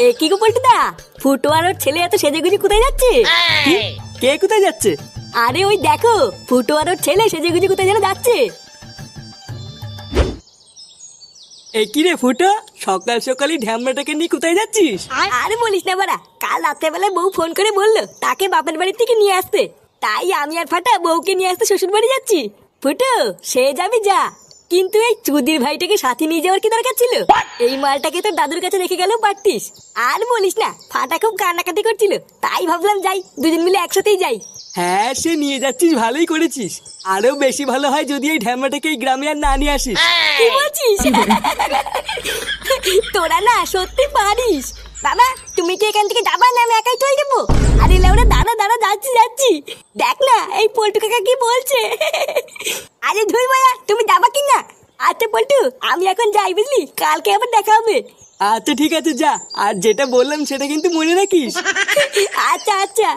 এ কি গো পল্টুদা, ফুটো আর ওর ছেলে এত সেজেগুজি কোথায় যাচ্ছে? কি? কে কোথায় যাচ্ছে? আরে ওই দেখো, ফুটো আর ওর ছেলে সেজেগুজি কোথায় যেন যাচ্ছে। এই কি রে ফুটো, সকাল সকালই ঢ্যামড়াটাকে নিয়ে কোথায় যাচ্ছিস? আরে বলিস না বাড়া, কাল রাত্রেবেলায় বউ ফোন করে বললো তাকে বাপের বাড়ি থেকে নিয়ে আসতে, তাই আমি আর ফাটা বউকে নিয়ে আসতে শ্বশুর বাড়ি যাচ্ছি। ফুটো সে যাবি যা, কিন্তু এই চুদির ভাইটাকে সাথে নিয়ে যাওয়ার কি দরকার ছিল? এই মালটাকে তোর দাদুর কাছে রেখে গেলেও পারতিস। আর বলিস না, ফাটা খুব কান্নাকাটি করছিল, তাই ভাবলাম যাই, দুজন মিলে একসাথেই যাই। হ্যাঁ, সে নিয়ে যাচ্ছিস ভালোই করেছিস। আরো বেশি ভালো হয় যদি এই ঢ্যামড়াটাকে এই গ্রামে আর না নিয়ে আসিস। কি বলছিস? তোরা না সত্যি পারিস। বাবা তুমি কি এখান থেকে যাবা না আমি একাই চলে যাবো? আরে লেওরা দাঁড়া দাঁড়া, যাচ্ছি যাচ্ছি। দেখ না এই পল্টু কাকা কি বলছে। আরে ধুই মায়া, তুমি যাবা কি না? আচ্ছা পল্টু, আমি এখন যাই বুঝলি, কালকে আবার দেখা হবে। আচ্ছা ঠিক আছে, যা। আর যেটা বললাম সেটা কিন্তু মনে রাখিস। আচ্ছা আচ্ছা।